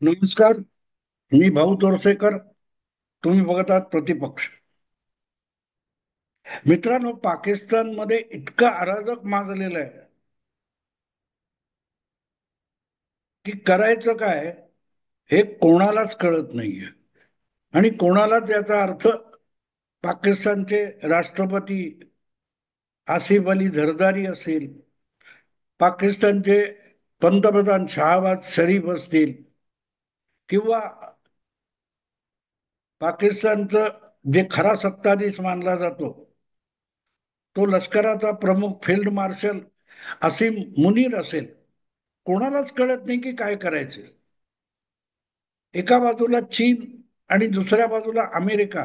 नमस्कार. मी भाऊ तोरसेकर. तुम्ही बघत आहात प्रतिपक्ष. मित्रांनो, पाकिस्तानमध्ये इतकं अराजक माजलेलं आहे की करायचं काय हे कोणालाच कळत नाहीये. आणि कोणालाच याचा अर्थ पाकिस्तानचे राष्ट्रपती आसिफ अली झरदारी असतील, पाकिस्तानचे पंतप्रधान शहाबाज शरीफ असतील, किंवा पाकिस्तानचं जे खरा सत्ताधीश मानला जातो तो लष्कराचा प्रमुख फील्ड मार्शल असीम मुनीर असेल, कोणालाच कळत नाही की काय करायचे. एका बाजूला चीन आणि दुसऱ्या बाजूला अमेरिका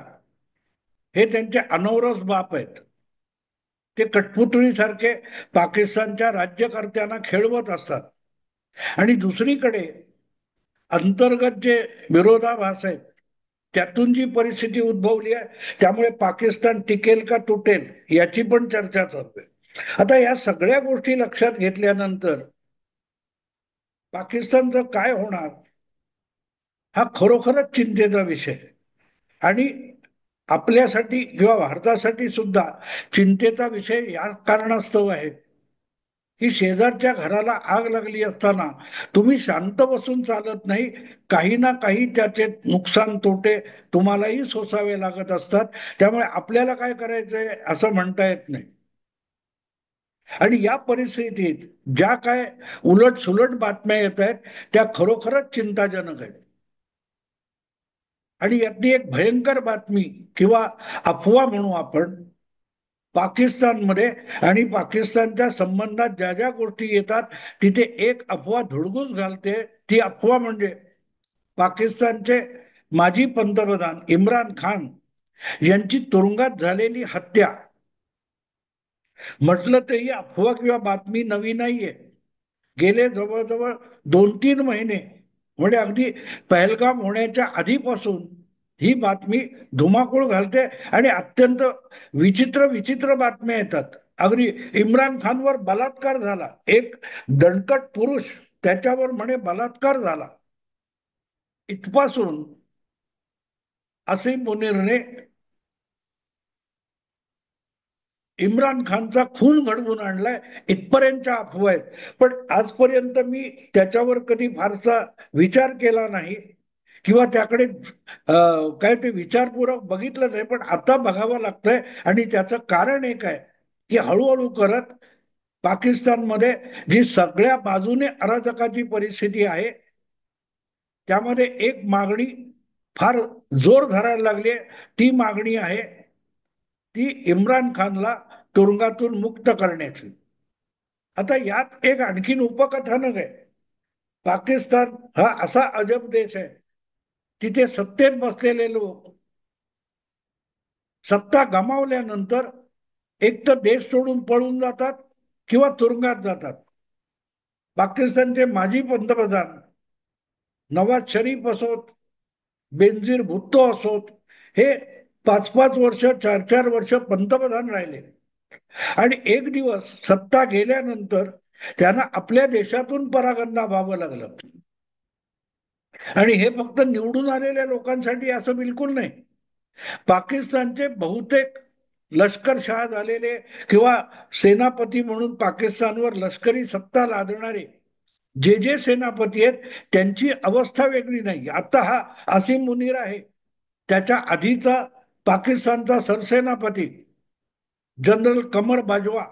हे त्यांचे अनौरस बाप आहेत. ते कठपुतळीसारखे पाकिस्तानच्या राज्यकर्त्यांना खेळवत असतात. आणि दुसरीकडे अंतर्गत जे विरोधाभास आहेत त्यातून जी परिस्थिती उद्भवली आहे, त्यामुळे पाकिस्तान टिकेल का तुटेल याची पण चर्चा चालू आहे. आता या सगळ्या गोष्टी लक्षात घेतल्यानंतर पाकिस्तानचं काय होणार हा खरोखरच चिंतेचा विषय. आणि आपल्यासाठी किंवा भारतासाठी सुद्धा चिंतेचा विषय या कारणास्तव आहे की शेजारच्या घराला आग लागली असताना तुम्ही शांत बसून चालत नाही. काही ना काही त्याचे नुकसान तोटे तुम्हालाही सोसावे लागत असतात. त्यामुळे आपल्याला काय करायचंय असं म्हणता येत नाही. आणि या परिस्थितीत ज्या काय उलट सुलट बातम्या येत आहेत त्या खरोखरच चिंताजनक आहेत. आणि यातली एक भयंकर बातमी किंवा अफवा म्हणू आपण, पाकिस्तानमध्ये आणि पाकिस्तानच्या संबंधात ज्या ज्या गोष्टी येतात तिथे एक अफवा धुडगूस घालते. ती अफवा म्हणजे पाकिस्तानचे माजी पंतप्रधान इम्रान खान यांची तुरुंगात झालेली हत्या. म्हटलं तर ही अफवा किंवा बातमी नवी नाहीये. गेले जवळजवळ 2-3 महिने, म्हणजे अगदी पहलगाम होण्याच्या आधीपासून ही बातमी धुमाकूळ घालते. आणि अत्यंत विचित्र विचित्र बातम्या येतात. अगदी इम्रान खानवर बलात्कार झाला, एक दणकट पुरुष त्याच्यावर म्हणे बलात्कार झाला, इथपासून असीम मुनीरने इम्रान खानचा खून घडवून आणलाय, इथपर्यंतच्या अफवा आहेत. पण आजपर्यंत मी त्याच्यावर कधी फारसा विचार केला नाही किंवा त्याकडे काय ते विचारपूर्वक बघितलं नाही. पण आता बघावं लागतंय. आणि त्याचं कारण एक आहे की हळूहळू करत पाकिस्तानमध्ये जी सगळ्या बाजूने अराजकाची परिस्थिती आहे त्यामध्ये एक मागणी फार जोर धरायला लागली. ती मागणी आहे ती इम्रान खानला तुरुंगातून मुक्त करण्याची. आता यात एक आणखीन उपकथानक आहे. पाकिस्तान हा असा अजब देश आहे, तिथे सत्तेत बसलेले लोक सत्ता गमावल्यानंतर एक तर देश सोडून पळून जातात किंवा तुरुंगात जातात. पाकिस्तानचे माजी पंतप्रधान नवाज शरीफ असोत, बेनझीर भुट्टो असोत, हे 5-5 वर्ष 4-4 वर्ष पंतप्रधान राहिले. आणि एक दिवस सत्ता गेल्यानंतर त्यांना आपल्या देशातून परागंदा व्हावं लागलं. आणि हे फक्त निवडून आलेल्या लोकांसाठी असं बिलकुल नाही. पाकिस्तानचे बहुतेक लष्करशहा झालेले किंवा सेनापती म्हणून पाकिस्तानवर लष्करी सत्ता लादणारे जे जे सेनापती आहेत त्यांची अवस्था वेगळी नाही. आता हा असीम मुनीर आहे, त्याच्या आधीचा पाकिस्तानचा सरसेनापती जनरल कमर बाजवा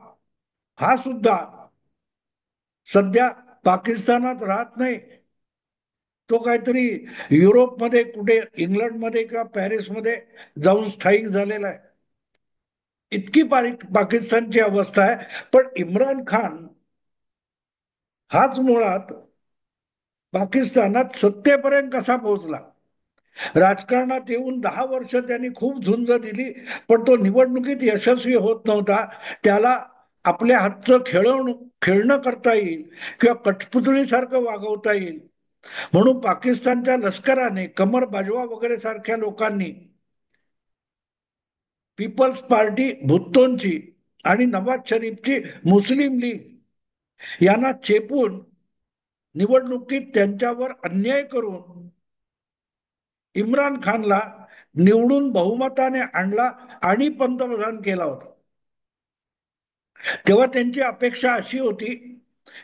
हा सुद्धा सध्या पाकिस्तानात राहत नाही. तो काहीतरी युरोपमध्ये कुठे इंग्लंडमध्ये किंवा पॅरिसमध्ये जाऊन स्थायिक झालेला आहे. इतकी पाकिस्तानची अवस्था आहे. पण इम्रान खान हाच मुळात पाकिस्तानात सत्तेपर्यंत कसा पोहोचला. राजकारणात येऊन 10 वर्ष त्यांनी खूप झुंज दिली, पण तो निवडणुकीत यशस्वी होत नव्हता. त्याला आपल्या हातचं खेळणं करता येईल किंवा कठपुतळीसारखं वागवता येईल म्हणून पाकिस्तानच्या लष्कराने कमर बाजवा वगैरे सारख्या लोकांनी पीपल्स पार्टी भुत्तोंची आणि नवाज शरीफची मुस्लिम लीग यांना चेपून निवडणुकीत त्यांच्यावर अन्याय करून इम्रान खानला निवडून बहुमताने आणला आणि पंतप्रधान केला होता. तेव्हा त्यांची अपेक्षा अशी होती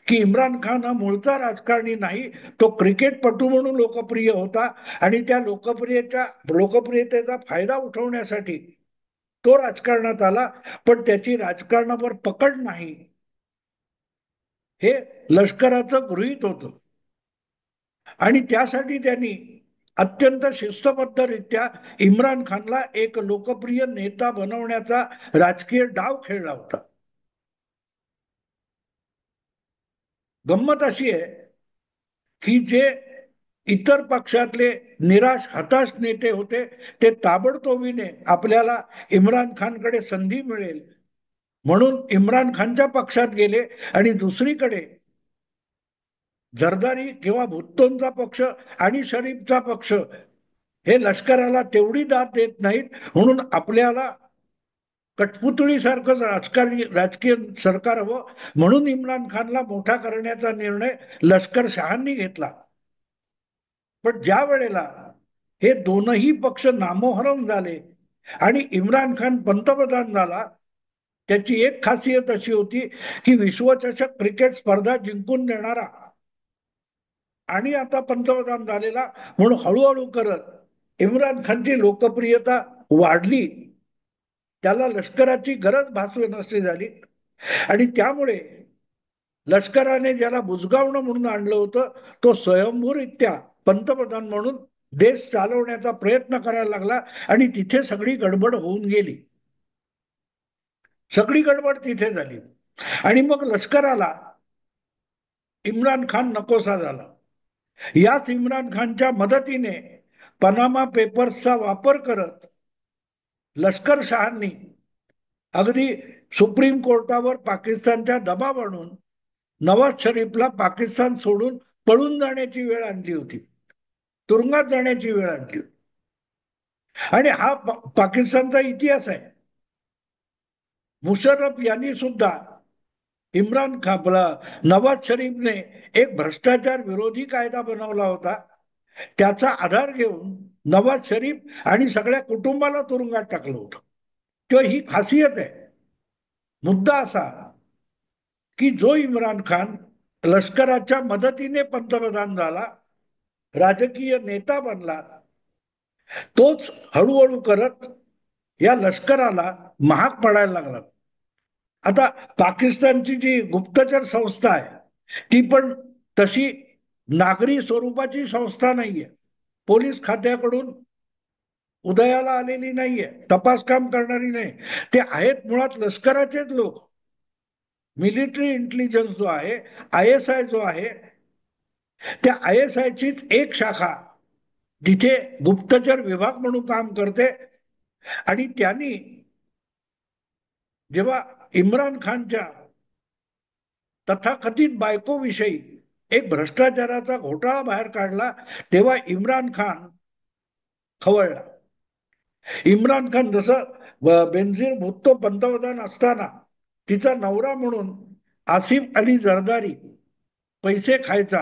की इम्रान खान हा मूळचा राजकारणी नाही, तो क्रिकेटपटू म्हणून लोकप्रिय होता आणि त्या लोकप्रियतेचा फायदा उठवण्यासाठी तो राजकारणात आला, पण त्याची राजकारणावर पकड नाही हे लष्कराचं गृहीत होतं. आणि त्यासाठी त्यांनी अत्यंत शिस्तबद्धरित्या इम्रान खानला एक लोकप्रिय नेता बनवण्याचा राजकीय डाव खेळला होता. गंमत अशी आहे की जे इतर पक्षातले निराश हताश नेते होते ते ताबडतोबीने आपल्याला इम्रान खानकडे संधी मिळेल म्हणून इम्रान खानच्या पक्षात गेले आणि दुसरीकडे झरदारी किंवा भुत्तोंचा पक्ष आणि शरीफचा पक्ष हे लष्कराला तेवढी दाद देत नाहीत म्हणून आपल्याला कठपुतळीसारखं राजकीय सरकार हवं म्हणून इम्रान खानला मोठा करण्याचा निर्णय लष्कर शहांनी घेतला. पण ज्या वेळेला हे दोनही पक्ष नामोहरम झाले आणि इम्रान खान पंतप्रधान झाला, त्याची एक खासियत अशी होती की विश्वचषक क्रिकेट स्पर्धा जिंकून देणारा आणि आता पंतप्रधान झालेला म्हणून हळूहळू करत इम्रान खानची लोकप्रियता वाढली. त्याला लष्कराची गरज भासू नसली झाली आणि त्यामुळे लष्कराने ज्याला बुजगावणं म्हणून आणलं होतं तो स्वयंभूरित्या पंतप्रधान म्हणून देश चालवण्याचा प्रयत्न करायला लागला आणि तिथे सगळी गडबड होऊन गेली. सगळी गडबड तिथे झाली आणि मग लष्कराला इम्रान खान नकोसा झाला. याच इम्रान खानच्या मदतीने पनामा पेपर्सचा वापर करत लष्करशहांनी अगदी सुप्रीम कोर्टावर पाकिस्तानच्या दबाव आणून नवाज शरीफला पाकिस्तान सोडून पळून जाण्याची वेळ आणली होती, तुरुंगात जाण्याची वेळ आणली होती. आणि हा पाकिस्तानचा इतिहास आहे. मुशर्रफ यांनी सुद्धा इम्रान खानला नवाज शरीफने एक भ्रष्टाचार विरोधी कायदा बनवला होता, त्याचा आधार घेऊन नवाज शरीफ आणि सगळ्या कुटुंबाला तुरुंगात टाकलं होतं. किंवा ही खासियत आहे. मुद्दा असा की जो इम्रान खान लष्कराच्या मदतीने पंतप्रधान झाला, राजकीय नेता बनला, तोच हळूहळू करत या लष्कराला महाग पडायला लागला. आता पाकिस्तानची जी गुप्तचर संस्था आहे ती पण तशी नागरी स्वरूपाची संस्था नाहीये, पोलीस खात्याकडून उदयाला आलेली नाहीये, तपास काम करणारी नाही. ते आहेत मुळात लष्कराचेच लोक. मिलिटरी इंटेलिजन्स जो आहे, ISI जो आहे, त्या ISI चीच एक शाखा तिथे गुप्तचर विभाग म्हणून काम करते. आणि त्यांनी जेव्हा इम्रान खानच्या तथाकथित बायकोविषयी एक भ्रष्टाचाराचा घोटाळा बाहेर काढला तेव्हा इम्रान खान खवळला. इम्रान खान जसं बेनझीर भुत्तो पंतप्रधान असताना तिचा नवरा म्हणून आसिफ अली झरदारी पैसे खायचा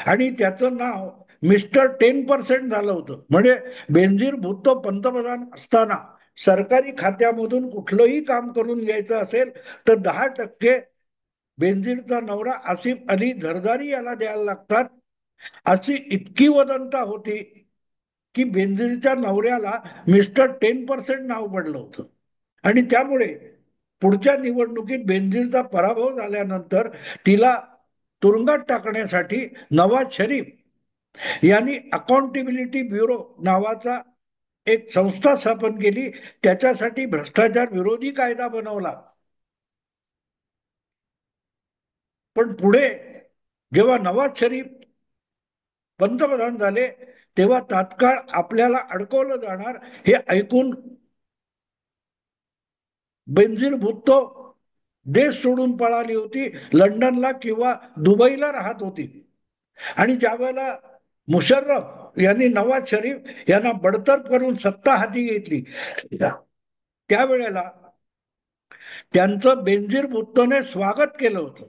आणि त्याचं नाव मिस्टर 10% झालं होतं. म्हणजे बेनझीर भुत्तो पंतप्रधान असताना सरकारी खात्यामधून कुठलंही काम करून घ्यायचं असेल तर 10% बेनझीरचा नवरा आसिफ अली झरदारी याला द्यायला लागतात, अशी इतकी वदंता होती की बेनझीरच्या नवऱ्याला मिस्टर 10% नाव पडलं होतं. आणि त्यामुळे पुढच्या निवडणुकीत बेनझीरचा पराभव झाल्यानंतर तिला तुरुंगात टाकण्यासाठी नवाज शरीफ यांनी अकाउंटेबिलिटी ब्युरो नावाचा एक संस्था स्थापन केली, त्याच्यासाठी भ्रष्टाचार विरोधी कायदा बनवला. पण पुढे जेव्हा नवाज शरीफ पंतप्रधान झाले तेव्हा तात्काळ आपल्याला अडकवलं जाणार हे ऐकून बेनझीर भुत्तो देश सोडून पळाली होती, लंडनला किंवा दुबईला राहत होती. आणि ज्या वेळेला मुशर्रफ यांनी नवाज शरीफ यांना बडतर्फ करून सत्ता हाती घेतली त्यावेळेला त्यांचं बेनझीर भुत्तोने स्वागत केलं होतं.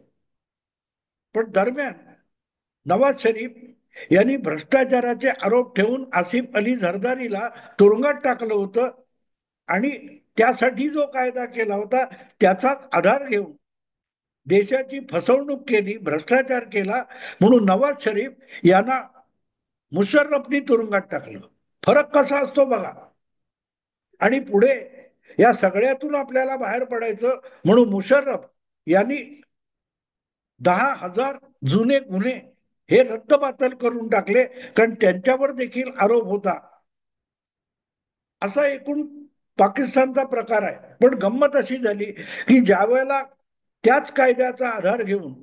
पण दरम्यान नवाज शरीफ यांनी भ्रष्टाचाराचे आरोप ठेवून आसिफ अली झरदारीला तुरुंगात टाकलं होतं आणि त्यासाठी जो कायदा केला होता त्याचाच आधार घेऊन देशाची फसवणूक केली, भ्रष्टाचार केला म्हणून नवाज शरीफ यांना मुशर्रफनी तुरुंगात टाकलं. फरक कसा असतो बघा. आणि पुढे या सगळ्यातून आपल्याला बाहेर पडायचं म्हणून मुशर्रफ यांनी 10,000 जुने गुन्हे हे रद्दबातल करून टाकले, कारण त्यांच्यावर देखील आरोप होता. असा एकूण पाकिस्तानचा प्रकार आहे. पण गंमत अशी झाली की ज्या वेळेला त्याच कायद्याचा आधार घेऊन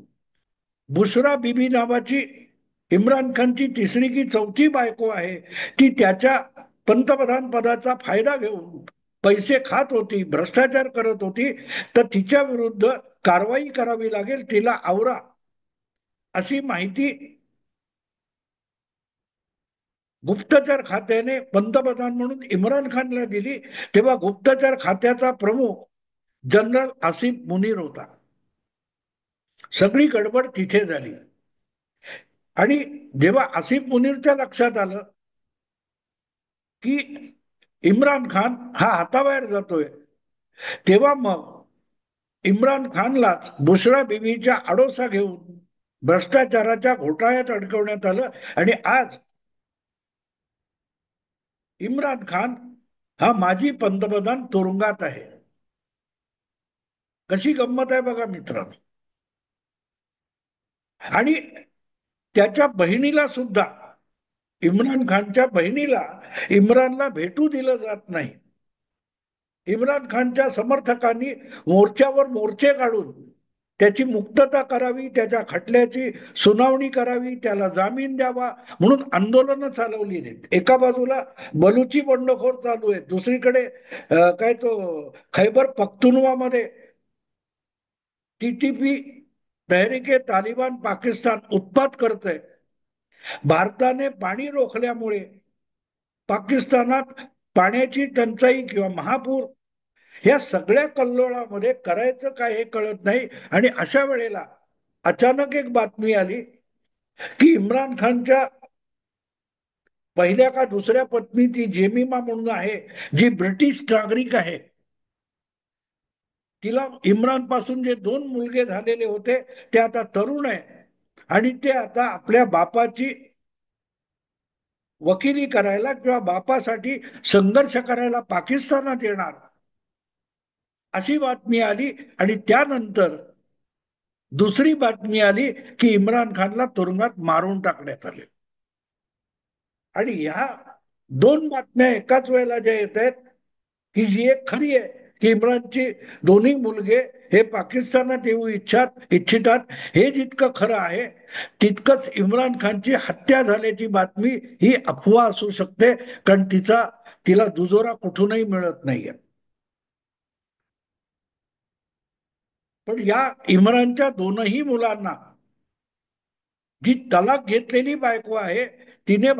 बुशरा बीबी नावाची इम्रान खानची तिसरी की चौथी बायको आहे, ती त्याच्या पंतप्रधान पदाचा फायदा घेऊन पैसे खात होती, भ्रष्टाचार करत होती, तर तिच्या विरुद्ध कारवाई करावी लागेल, तिला आवरा, अशी माहिती गुप्तचर खात्याने पंतप्रधान म्हणून इम्रान खानला दिली. तेव्हा गुप्तचर खात्याचा प्रमुख जनरल आसिफ मुनीर होता. सगळी गडबड तिथे झाली. आणि जेव्हा आसिफ मुनीरच्या लक्षात आलं की इम्रान खान हा हाताबाहेर जातोय, तेव्हा मग इम्रान खानलाच बुशरा बीबीच्या आडोसा घेऊन भ्रष्टाचाराच्या घोटाळ्यात अडकवण्यात आलं. आणि आज इम्रान खान हा माजी पंतप्रधान तुरुंगात आहे. कशी गंमत आहे बघा मित्रांनो. आणि त्याच्या बहिणीला सुद्धा, इम्रान खानच्या बहिणीला इम्रानला भेटू दिलं जात नाही. इम्रान खानच्या समर्थकांनी मोर्चावर मोर्चे काढून त्याची मुक्तता करावी, त्याच्या खटल्याची सुनावणी करावी, त्याला जामीन द्यावा म्हणून आंदोलनं चालवली नाहीत. एका बाजूला बलुची बंडखोर चालू आहे, दुसरीकडे काय तो खैबर पख्तुनवामध्ये टीटीपी तहरीके तालिबान पाकिस्तान उत्पात करते. भारताने पाणी रोखल्यामुळे पाकिस्तानात पाण्याची टंचाई किंवा महापूर, या सगळ्या कल्लोळामध्ये करायचं काय हे कळत नाही. आणि अशा वेळेला अचानक एक बातमी आली की इम्रान खानच्या पहिल्या का दुसऱ्या पत्नी, ती जेमिमा म्हणून आहे, जी ब्रिटिश नागरिक आहे, तिला इम्रान पासून जे 2 मुलगे झालेले होते ते आता तरुण आहे आणि ते आता आपल्या बापाची वकिली करायला किंवा बापासाठी संघर्ष करायला पाकिस्तानात येणार, अशी बातमी आली. आणि त्यानंतर दुसरी बातमी आली की इम्रान खानला तुरुंगात मारून टाकण्यात आले. आणि ह्या 2 बातम्या एकाच वेळेला ज्या येत आहेत, की जी एक खरी आहे की इम्रानची दोन्ही मुलगे हे पाकिस्तानात येऊ इच्छितात, हे जितकं खरं आहे तितकंच इम्रान खानची हत्या झाल्याची बातमी ही अफवा असू शकते, कारण तिला दुजोरा कुठूनही मिळत नाहीये. पण या इम्रानच्या दोनही मुलांना जी तलाक घेतलेली बायको आहे तिने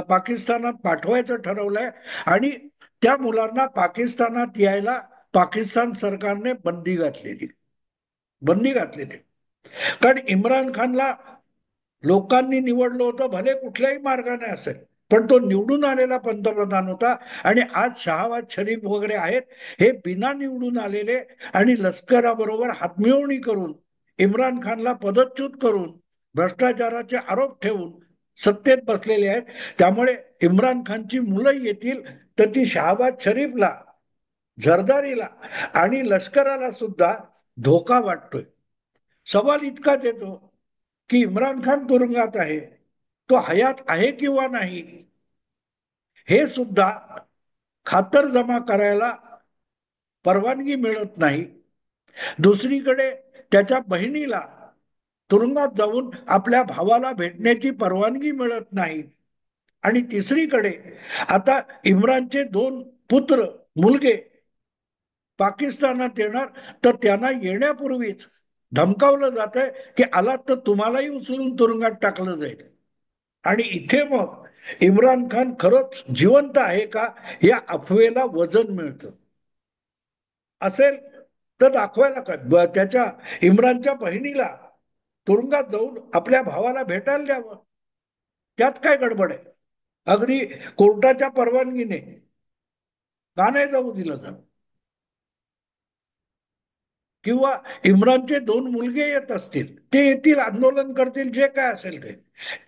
पाकिस्तानात पाठवायचं ठरवलंय. आणि त्या मुलांना पाकिस्तानात यायला पाकिस्तान सरकारने बंदी घातलेली. कारण इम्रान खानला लोकांनी निवडलं होतं, भले कुठल्याही मार्गाने असेल, पण तो निवडून आलेला पंतप्रधान होता. आणि आज शहाबाज शरीफ वगैरे आहेत, हे बिना निवडून आलेले आणि लष्कराबरोबर हातमिळवणी करून इम्रान खानला पदच्युत करून भ्रष्टाचाराचे आरोप ठेवून सत्तेत बसलेले आहेत. त्यामुळे इम्रान खानची मुलं येतील तर ती शहाबाज शरीफला, झरदारीला आणि लष्कराला सुद्धा धोका वाटतोय. सवाल इतकाच येतो की इम्रान खान तुरुंगात आहे, तो हयात आहे किंवा नाही, हे सुद्धा खातरजमा करायला परवानगी मिळत नाही. दुसरीकडे त्याच्या बहिणीला तुरुंगात जाऊन आपल्या भावाला भेटण्याची परवानगी मिळत नाही. आणि तिसरीकडे आता इम्रानचे 2 पुत्र, मुलगे पाकिस्तानात येणार, तर त्यांना येण्यापूर्वीच धमकावलं जात आहे की आलात तर तुम्हालाही उचलून तुरुंगात टाकलं जाईल. आणि इथे मग इम्रान खान खरंच जिवंत आहे का, या अफवेला वजन मिळतं. असेल तर दाखवायला काय, त्याच्या इम्रानच्या बहिणीला तुरुंगात जाऊन आपल्या भावाला भेटायला द्यावं. त्यात काय गडबड आहे? अगदी कोर्टाच्या परवानगीने का नाही जाऊ दिलं जात? किंवा इम्रानचे दोन मुलगे येत असतील, ते येतील, आंदोलन करतील, जे काय असेल ते.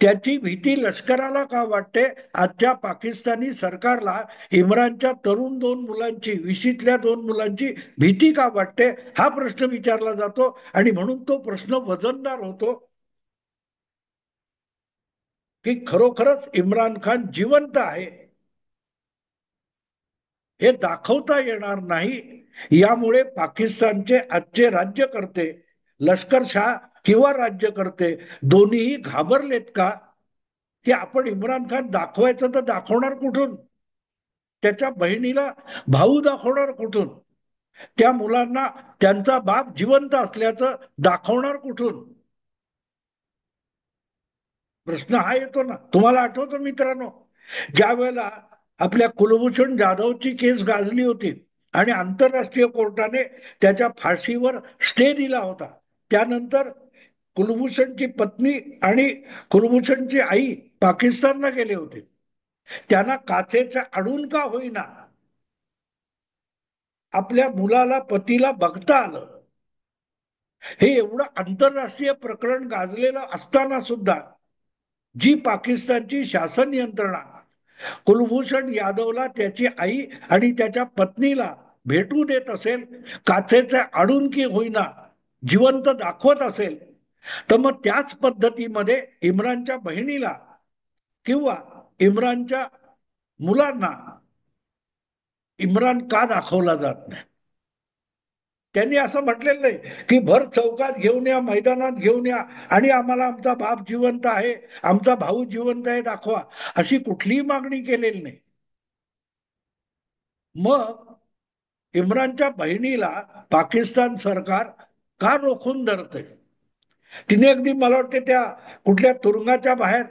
त्याची भीती लष्कराला का वाटते? आजच्या पाकिस्तानी सरकारला इम्रानच्या तरुण दोन मुलांची, विशीतल्या दोन मुलांची भीती का वाटते, हा प्रश्न विचारला जातो. आणि म्हणून तो प्रश्न वजनदार होतो की खरोखरच इम्रान खान जिवंत आहे हे दाखवता येणार नाही. यामुळे पाकिस्तानचे आजचे राज्यकर्ते, लष्करशाह किंवा राज्यकर्ते दोन्हीही घाबरलेत का? की आपण इम्रान खान दाखवायचं तर दाखवणार कुठून? त्याच्या बहिणीला भाऊ दाखवणार कुठून? त्या मुलांना त्यांचा बाप जिवंत असल्याचं दाखवणार कुठून? प्रश्न हा येतो ना. तुम्हाला आठवतं मित्रांनो, ज्या वेळेला आपल्या कुलभूषण जाधवची केस गाजली होती आणि आंतरराष्ट्रीय कोर्टाने त्याच्या फाशीवर स्टे दिला होता, त्यानंतर कुलभूषणची पत्नी आणि कुलभूषणची आई पाकिस्तानला गेले होते. त्यांना काचेच्या अडून का होईना आपल्या मुलाला, पतीला बघता आलं. हे एवढं आंतरराष्ट्रीय प्रकरण गाजलेलं असताना सुद्धा जी पाकिस्तानची शासन यंत्रणा कुलभूषण यादवला, त्याची आई आणि त्याच्या पत्नीला भेटू देत असेल, काचेच्या आडून की होईना जिवंत दाखवत असेल, तर मग त्याच पद्धतीमध्ये इम्रानच्या बहिणीला किंवा इम्रानच्या मुलांना इम्रान का दाखवला जात नाही? त्यांनी असं म्हटलेलं नाही की भर चौकात घेऊन या, मैदानात घेऊन या आणि आम्हाला आमचा बाप जिवंत आहे, आमचा भाऊ जिवंत आहे दाखवा, अशी कुठलीही मागणी केलेली नाही. मग इम्रानच्या बहिणीला पाकिस्तान सरकार का रोखून धरते? तिने अगदी मला वाटते त्या कुठल्या तुरुंगाच्या बाहेर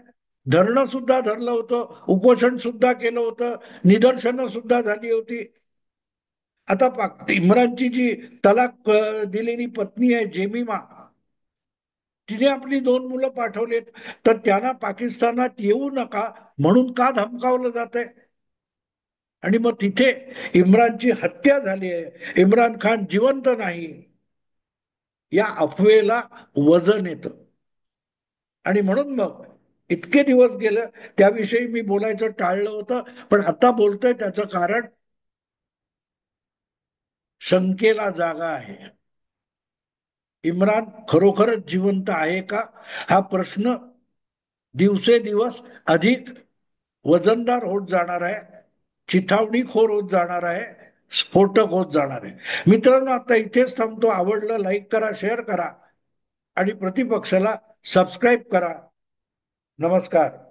धरणं सुद्धा धरलं होतं, उपोषण सुद्धा केलं होतं, निदर्शनं सुद्धा झाली होती. आता इम्रानची जी तलाक दिलेली पत्नी आहे जेमिमा, तिने आपली दोन मुलं पाठवलेत, तर त्यांना पाकिस्तानात येऊ नका म्हणून का धमकावलं जात आहे? आणि मग तिथे इम्रानची हत्या झाली आहे, इम्रान खान जिवंत नाही, या अफवेला वजन येतं. आणि म्हणून मग इतके दिवस गेलं त्याविषयी मी बोलायचं टाळलं होतं, पण आता बोलतोय त्याचं कारण शंकेला जागा आहे. इम्रान खरोखरच जिवंत आहे का, हा प्रश्न दिवसेदिवस अधिक वजनदार होत जाणार आहे, चिथावणीखोर होत जाणार आहे, स्फोटक होत जाणार आहे. मित्रांनो, आता इथेच थांबतो. आवडलं लाईक करा, शेअर करा आणि प्रतिपक्षाला सबस्क्राईब करा. नमस्कार.